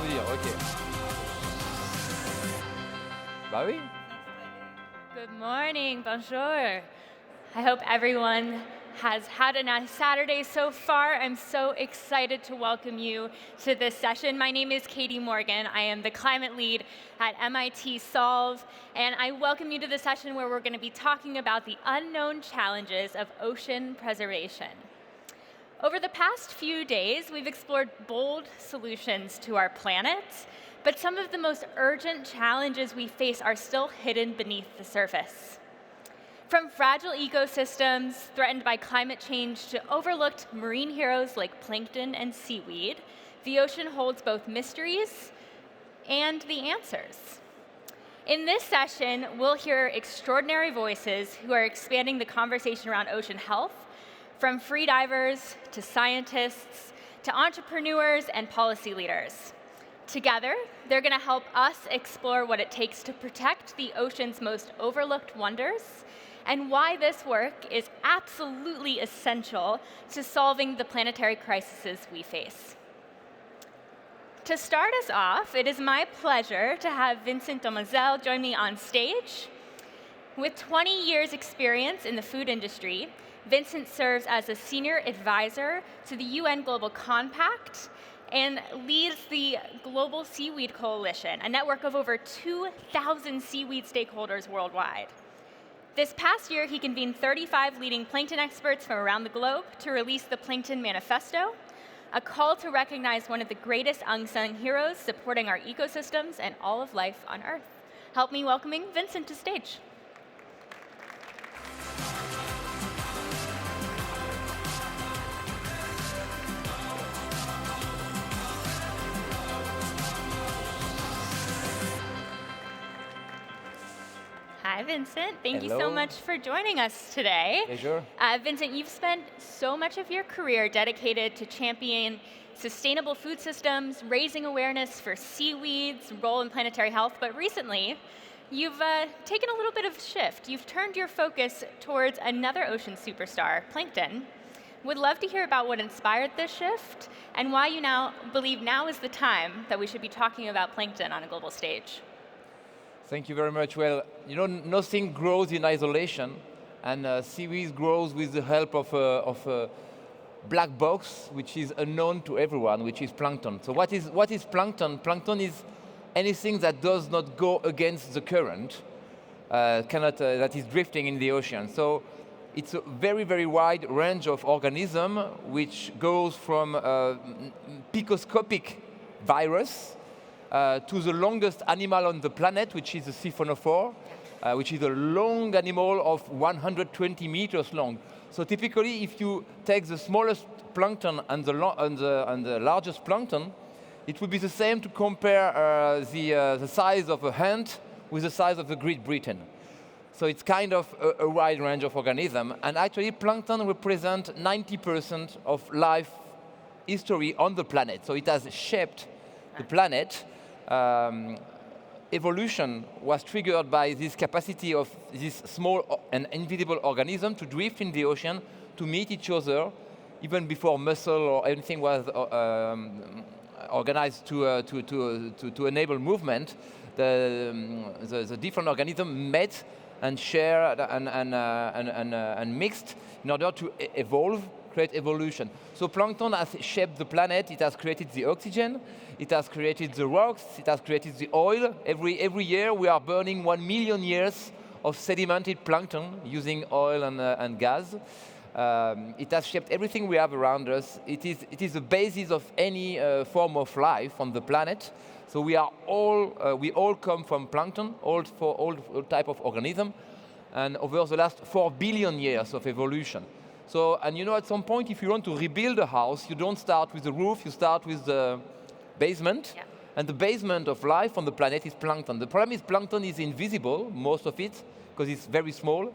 dire, ok. Bah oui. Good morning, bonjour. I hope everyone has had a nice Saturday so far. I'm so excited to welcome you to this session. My name is Katie Morgan. I am the climate lead at MIT Solve, and I welcome you to the session where we're going to be talking about the unknown challenges of ocean preservation. Over the past few days, we've explored bold solutions to our planet, but some of the most urgent challenges we face are still hidden beneath the surface. From fragile ecosystems threatened by climate change to overlooked marine heroes like plankton and seaweed, the ocean holds both mysteries and the answers. In this session, we'll hear extraordinary voices who are expanding the conversation around ocean health, from freedivers to scientists to entrepreneurs and policy leaders. Together, they're going to help us explore what it takes to protect the ocean's most overlooked wonders and why this work is absolutely essential to solving the planetary crises we face. To start us off, it is my pleasure to have Vincent Doumeizel join me on stage. With 20 years' experience in the food industry, Vincent serves as a senior advisor to the UN Global Compact and leads the Global Seaweed Coalition, a network of over 2,000 seaweed stakeholders worldwide. This past year, he convened 35 leading plankton experts from around the globe to release the Plankton Manifesto, a call to recognize one of the greatest unsung heroes supporting our ecosystems and all of life on Earth. Help me welcoming Vincent to stage. Hi, Vincent. Thank you so much for joining us today. Pleasure. Vincent, you've spent so much of your career dedicated to championing sustainable food systems, raising awareness for seaweeds, role in planetary health, but recently, you've taken a little bit of a shift. You've turned your focus towards another ocean superstar, plankton. Would love to hear about what inspired this shift and why you now believe now is the time that we should be talking about plankton on a global stage. Thank you very much. Well, you know, nothing grows in isolation, and seaweed grows with the help of a black box, which is unknown to everyone, which is plankton. So what is plankton? Plankton is anything that does not go against the current, that is drifting in the ocean. So it's a very, very wide range of organisms, which goes from picoscopic virus, to the longest animal on the planet, which is a siphonophore, which is a long animal of 120 meters long. So typically, if you take the smallest plankton and the largest plankton, it would be the same to compare the size of a ant with the size of the Great Britain. So it's kind of a wide range of organisms. And actually, plankton represents 90% of life history on the planet. So it has shaped the planet. Evolution was triggered by this capacity of this small and invisible organism to drift in the ocean, to meet each other, even before muscle or anything was organized to enable movement. The different organisms met and shared and mixed in order to evolve, create evolution. So plankton has shaped the planet. It has created the oxygen. It has created the rocks. It has created the oil. Every year we are burning 1 million years of sedimented plankton using oil and gas. It has shaped everything we have around us. It is the basis of any form of life on the planet. So we all come from plankton, all type of organism, and over the last 4 billion years of evolution. So, and you know, at some point, if you want to rebuild a house, you don't start with the roof, you start with the basement. Yeah. And the basement of life on the planet is plankton. The problem is plankton is invisible, most of it, because it's very small.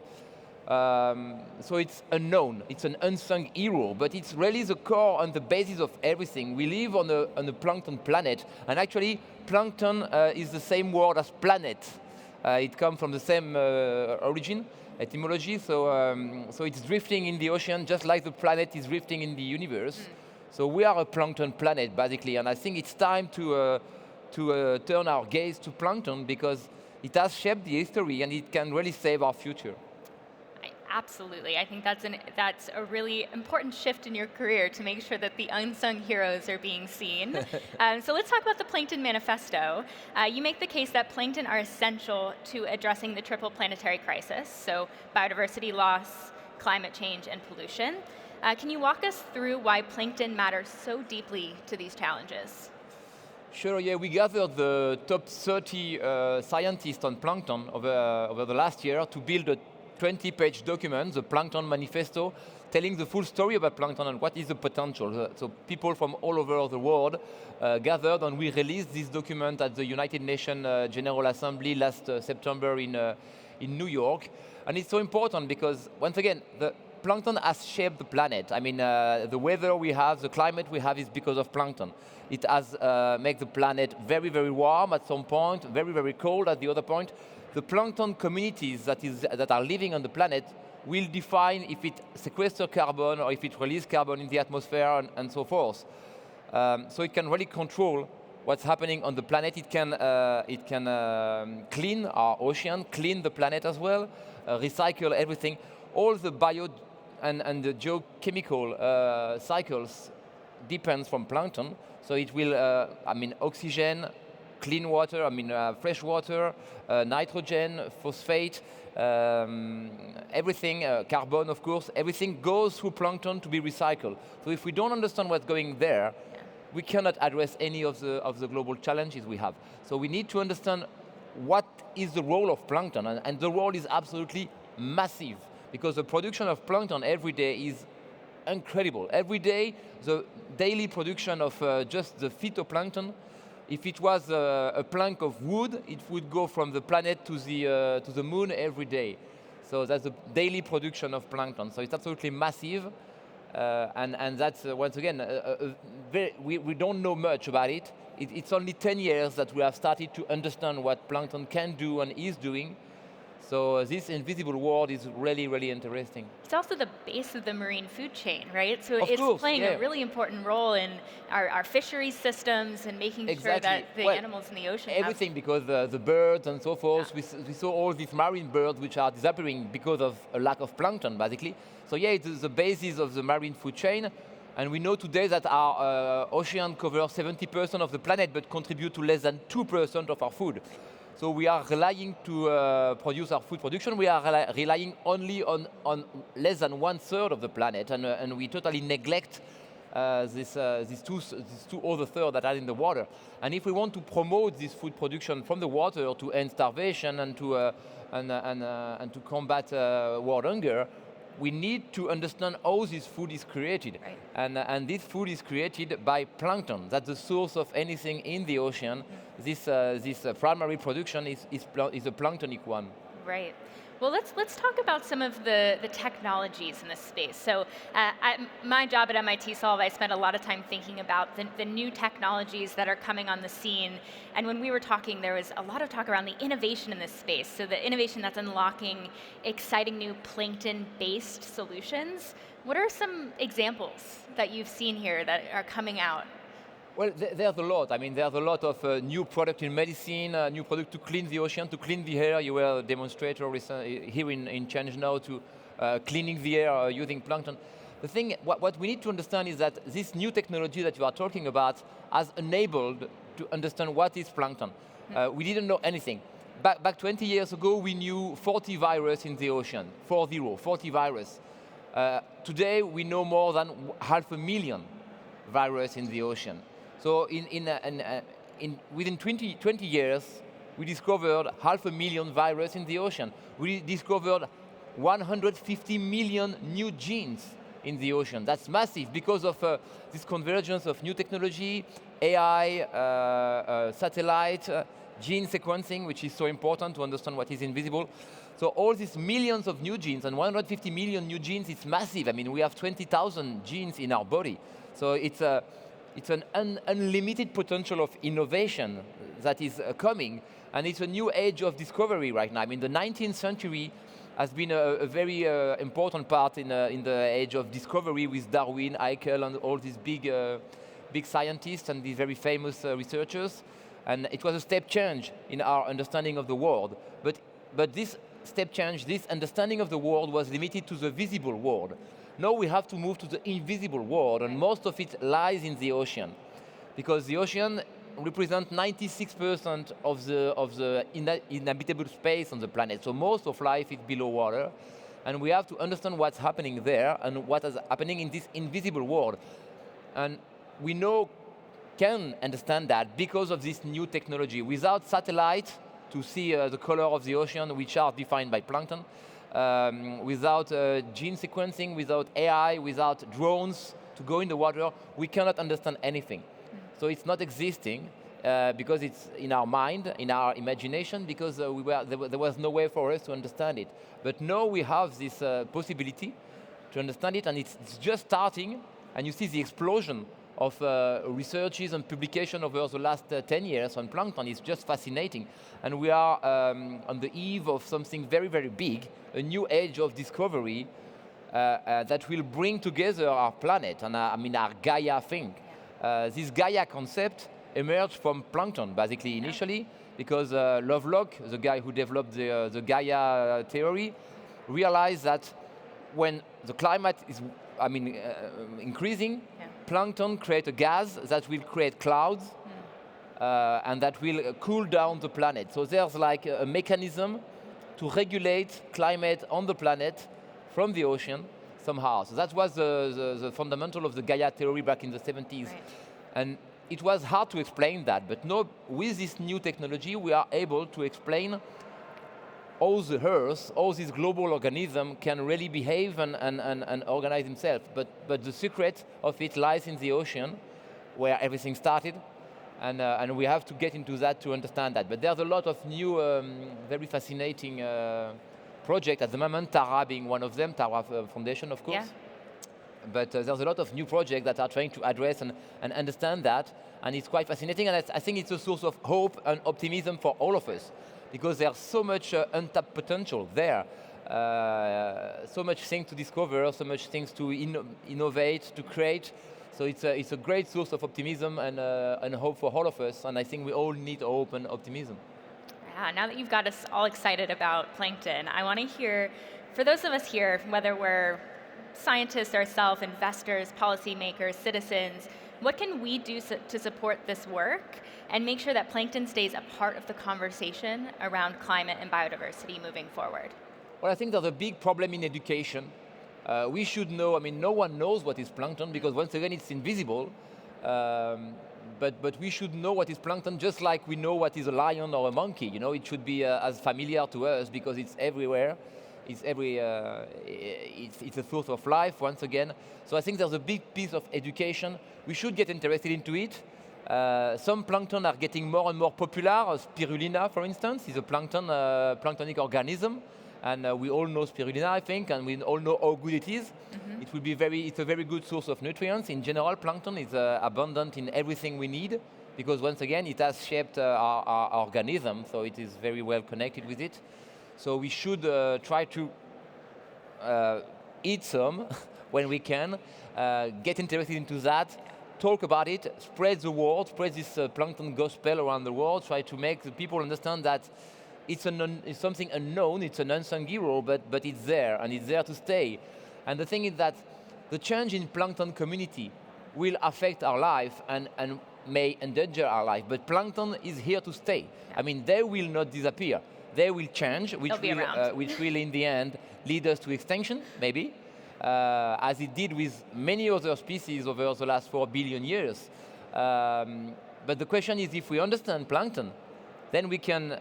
So it's unknown, it's an unsung hero, but it's really the core and the basis of everything. We live on a plankton planet, and actually plankton is the same word as planet. It comes from the same origin, etymology, so it's drifting in the ocean just like the planet is drifting in the universe. So we are a plankton planet, basically, and I think it's time to to turn our gaze to plankton because it has shaped the history and it can really save our future. Absolutely. I think that's a really important shift in your career to make sure that the unsung heroes are being seen. So let's talk about the Plankton Manifesto. You make the case that plankton are essential to addressing the Triple Planetary Crisis, so biodiversity loss, climate change, and pollution. Can you walk us through why plankton matters so deeply to these challenges? Sure, yeah, we gathered the top 30 scientists on plankton over the last year to build a 20-page document, the Plankton Manifesto, telling the full story about plankton and what is the potential. So people from all over the world gathered, and we released this document at the United Nations General Assembly last September in New York. And it's so important because, once again, the plankton has shaped the planet. I mean, the weather we have, the climate we have is because of plankton. It has made the planet very, very warm at some point, very, very cold at the other point. The plankton communities that are living on the planet will define if it sequesters carbon or if it releases carbon in the atmosphere and so forth. So it can really control what's happening on the planet. It can clean our ocean, clean the planet as well, recycle everything. All the bio and the geochemical cycles depends from plankton. So it will, oxygen, clean water, fresh water, nitrogen, phosphate, everything, carbon of course, everything goes through plankton to be recycled. So if we don't understand what's going there, we cannot address any of the global challenges we have. So we need to understand what is the role of plankton, and the role is absolutely massive, because the production of plankton every day is incredible. Every day, the daily production of just the phytoplankton, if it was a plank of wood, it would go from the planet to the moon every day. So that's the daily production of plankton. So it's absolutely massive, and that's, once again, we don't know much about it. It's only 10 years that we have started to understand what plankton can do and is doing. So this invisible world is really, really interesting. It's also the base of the marine food chain, right? So of it's course, playing yeah. a really important role in our fisheries systems and making sure that the animals in the ocean everything, because the birds and so forth, yeah. we saw all these marine birds which are disappearing because of a lack of plankton, basically. So yeah, it is the basis of the marine food chain. And we know today that our ocean covers 70% of the planet, but contribute to less than 2% of our food. So we are relying to produce our food production. We are relying only on less than 1/3 of the planet, and we totally neglect these two other thirds that are in the water. And if we want to promote this food production from the water to end starvation and to combat world hunger, we need to understand how this food is created. Right. And this food is created by plankton. That's the source of anything in the ocean. This primary production is a planktonic one. Right. Well, let's talk about some of the technologies in this space. So my job at MIT Solve, I spent a lot of time thinking about the new technologies that are coming on the scene. And when we were talking, there was a lot of talk around the innovation in this space. So the innovation that's unlocking exciting new plankton-based solutions. What are some examples that you've seen here that are coming out? Well, there's a lot. I mean, there's a lot of new product in medicine, new product to clean the ocean, to clean the air. You were a demonstrator here in ChangeNOW to cleaning the air using plankton. The thing, what we need to understand is that this new technology that you are talking about has enabled to understand what is plankton. We didn't know anything. Back 20 years ago, we knew 40 viruses in the ocean, 40 viruses. Today, we know more than 500,000 viruses in the ocean. So within 20 years, we discovered 500,000 viruses in the ocean. We discovered 150 million new genes in the ocean. That's massive because of this convergence of new technology, AI, satellite, gene sequencing, which is so important to understand what is invisible. So all these millions of new genes and 150 million new genes, it's massive. I mean, we have 20,000 genes in our body. So it's an unlimited potential of innovation that is coming, and it's a new age of discovery right now. I mean, the 19th century has been a very important part in the age of discovery with Darwin, Haeckel, and all these big scientists and these very famous researchers. And it was a step change in our understanding of the world. But this step change, this understanding of the world was limited to the visible world. Now we have to move to the invisible world, and most of it lies in the ocean. Because the ocean represents 96% of the inhabitable space on the planet. So most of life is below water. And we have to understand what's happening there and what is happening in this invisible world. And we can understand that because of this new technology. Without satellite to see the color of the ocean, which are defined by plankton, without gene sequencing, without AI, without drones to go in the water, we cannot understand anything. So it's not existing because it's in our mind, in our imagination, because there was no way for us to understand it. But now we have this possibility to understand it, and it's just starting, and you see the explosion of researches and publication over the last 10 years on plankton. Is just fascinating. And we are on the eve of something very, very big, a new age of discovery that will bring together our planet and our Gaia thing. This Gaia concept emerged from plankton, basically, initially, because Lovelock, the guy who developed the Gaia theory, realized that when the climate is increasing, plankton create a gas that will create clouds and that will cool down the planet. So there's like a mechanism to regulate climate on the planet from the ocean somehow. So that was the fundamental of the Gaia theory back in the 70s. Right. And it was hard to explain that, but now with this new technology, we are able to explain how the Earth, how this global organism can really behave and organize himself. But the secret of it lies in the ocean, where everything started, and we have to get into that to understand that. But there's a lot of new, very fascinating projects at the moment, Tara being one of them, Tara Foundation, of course. Yeah. But there's a lot of new projects that are trying to address and understand that, and it's quite fascinating, and I think it's a source of hope and optimism for all of us, because there's so much untapped potential there, so much things to discover, so much things to innovate, to create. So it's a great source of optimism and hope for all of us, and I think we all need hope and optimism. Yeah, now that you've got us all excited about plankton, I want to hear, for those of us here, whether we're scientists ourselves, investors, policymakers, citizens, what can we do to support this work and make sure that plankton stays a part of the conversation around climate and biodiversity moving forward? Well, I think there's a big problem in education. We should know, no one knows what is plankton because once again it's invisible, but we should know what is plankton just like we know what is a lion or a monkey. It should be as familiar to us because it's everywhere. It's a source of life, once again. So I think there's a big piece of education. We should get interested into it. Some plankton are getting more and more popular. Spirulina, for instance, is a planktonic organism. And we all know spirulina, I think, and we all know how good it is. Mm-hmm. It's a very good source of nutrients. In general, plankton is abundant in everything we need, because once again, it has shaped our organism, so it is very well connected with it. So we should try to eat some when we can, get interested into that, talk about it, spread the word, spread this plankton gospel around the world, try to make the people understand that it's something unknown, it's an unsung hero, but it's there, and it's there to stay. And the thing is that the change in plankton community will affect our life and may endanger our life, but plankton is here to stay. They will not disappear. They will change, which will in the end lead us to extinction, maybe, as it did with many other species over the last 4 billion years. But the question is, if we understand plankton, then we can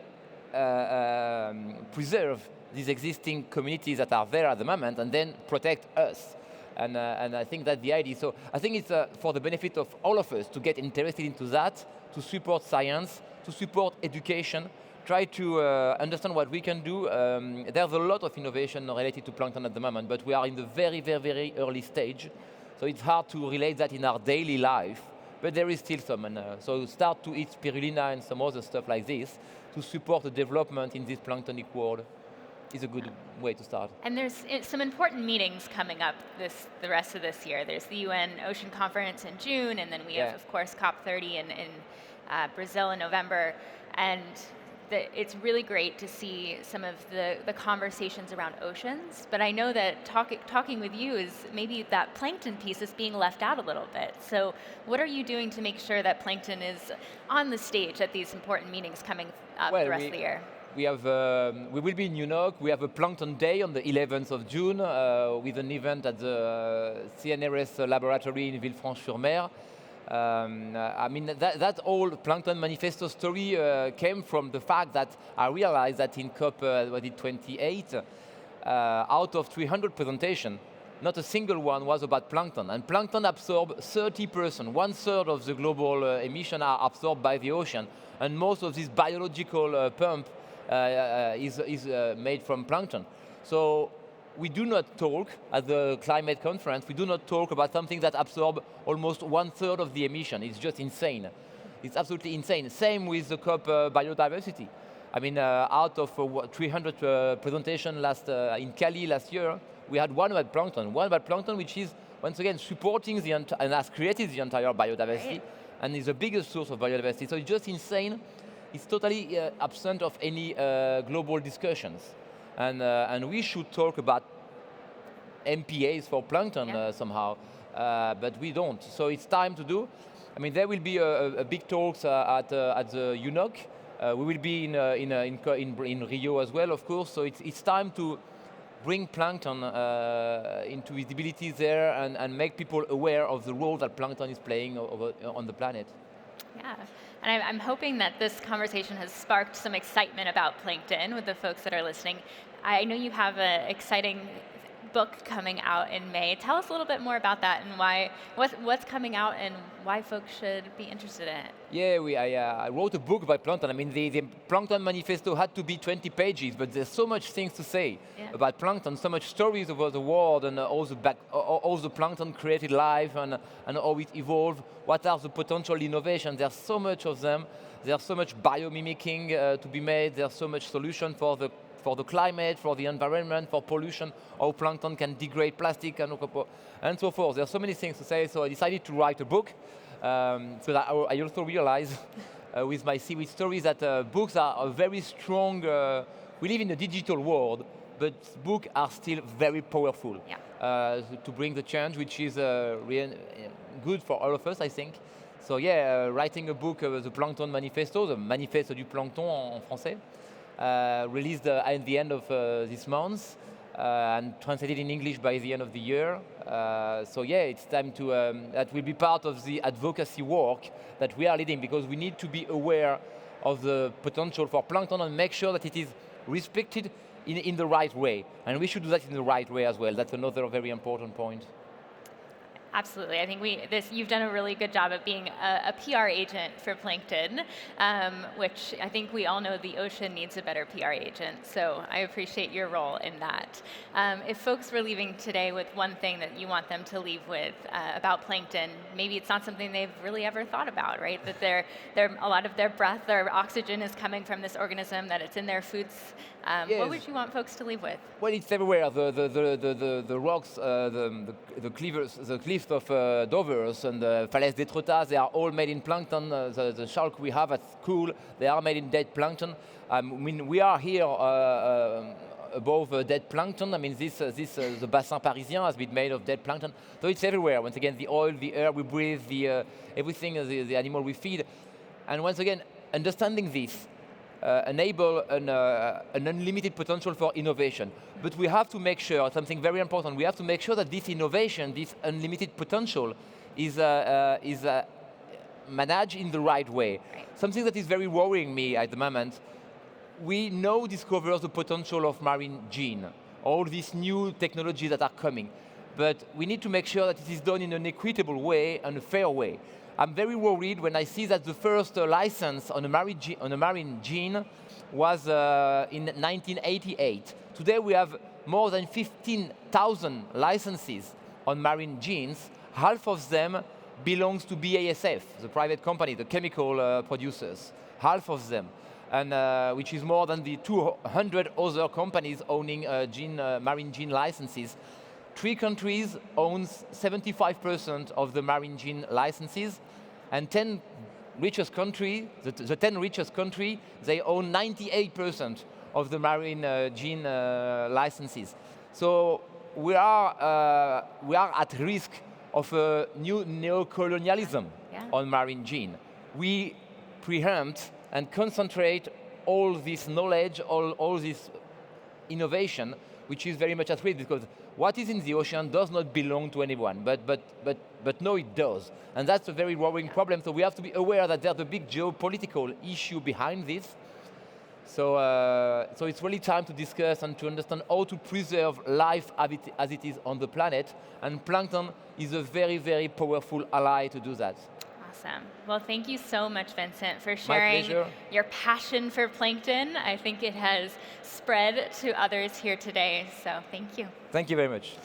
preserve these existing communities that are there at the moment and then protect us. And I think that's the idea. So I think it's for the benefit of all of us to get interested into that, to support science, to support education, try to understand what we can do. There's a lot of innovation related to plankton at the moment, but we are in the very, very, very early stage. So it's hard to relate that in our daily life, but there is still some. And so start to eat spirulina and some other stuff like this to support the development in this planktonic world. is a good way to start. And there's some important meetings coming up the rest of this year. There's the UN Ocean Conference in June, and then we have, of course, COP30 in Brazil in November. And it's really great to see some of the conversations around oceans. But I know that talking with you is maybe that plankton piece is being left out a little bit. So what are you doing to make sure that plankton is on the stage at these important meetings coming up the rest of the year? We will be in New York. We have a Plankton Day on the 11th of June with an event at the CNRS laboratory in Villefranche-sur-Mer. I mean, that old Plankton Manifesto story came from the fact that I realized that in COP28, out of 300 presentations, not a single one was about plankton. And plankton absorb 30%, 1/3 of the global emission are absorbed by the ocean. And most of this biological pump is made from plankton. So we do not talk at the climate conference, we do not talk about something that absorbs almost 1/3 of the emission. It's just insane. It's absolutely insane. Same with the COP biodiversity. I mean, out of 300 presentations in Cali last year, we had one about plankton, which is, once again, supporting and has created the entire biodiversity, and is the biggest source of biodiversity. So it's just insane. It's totally absent of any global discussions. And we should talk about MPAs for plankton somehow, but we don't. So it's time to do. I mean, there will be a big talks at the UNOC. We will be in Rio as well, of course. So it's time to bring plankton into visibility there and make people aware of the role that plankton is playing on the planet. Yeah, and I'm hoping that this conversation has sparked some excitement about plankton with the folks that are listening. I know you have an exciting book coming out in May. Tell us a little bit more about that and what's coming out and why folks should be interested in it. Yeah, I wrote a book about plankton. I mean, the Plankton Manifesto had to be 20 pages, but there's so much things to say about plankton, so much stories about the world and all the plankton created life and how it evolved. What are the potential innovations? There's so much of them. There's so much biomimicking to be made. There's so much solution for the climate, for the environment, for pollution, how plankton can degrade plastic and so forth. There's so many things to say, so I decided to write a book. So that I also realize with my seaweed stories that books are a very strong, we live in a digital world, but books are still very powerful to bring the change, which is really good for all of us, I think. So writing a book, the Plankton Manifesto, the Manifeste du Plankton en français, released at the end of this month and translated in English by the end of the year. It's time to, that will be part of the advocacy work that we are leading, because we need to be aware of the potential for plankton and make sure that it is respected in the right way. And we should do that in the right way as well. That's another very important point. Absolutely. I think you've done a really good job of being a PR agent for plankton, which I think we all know the ocean needs a better PR agent. So I appreciate your role in that. If folks were leaving today with one thing that you want them to leave with about plankton, maybe it's not something they've really ever thought about, right? That a lot of their breath, their oxygen is coming from this organism, that it's in their foods. What would you want folks to leave with? Well, it's everywhere. The rocks, the cliffs of Dovers and the Falaise d'Étretat, they are all made in plankton. The shark we have at school, they are made in dead plankton. I mean, we are here above dead plankton. I mean, the bassin parisien has been made of dead plankton. So it's everywhere. Once again, the oil, the air we breathe, everything, the animal we feed. And once again, understanding this enable an unlimited potential for innovation. But we have to make sure, something very important, we have to make sure that this innovation, this unlimited potential is managed in the right way. Something that is very worrying me at the moment, we now discover the potential of marine gene, all these new technologies that are coming. But we need to make sure that it is done in an equitable way and a fair way. I'm very worried when I see that the first license on a marine gene was in 1988. Today we have more than 15,000 licenses on marine genes. Half of them belongs to BASF, the private company, the chemical producers. Half of them. and which is more than the 200 other companies owning marine gene licenses. 3 countries own 75% of the marine gene licenses, and 10 richest country, the 10 richest country, they own 98% of the marine gene licenses. So we are at risk of a new neocolonialism on marine gene. We preempt and concentrate all this knowledge, all this innovation, which is very much at risk, because what is in the ocean does not belong to anyone, but no, it does. And that's a very worrying problem, so we have to be aware that there's a big geopolitical issue behind this. So it's really time to discuss and to understand how to preserve life as it is on the planet, and plankton is a very, very powerful ally to do that. Awesome. Well, thank you so much, Vincent, for sharing your passion for plankton. I think it has spread to others here today, so thank you. Thank you very much.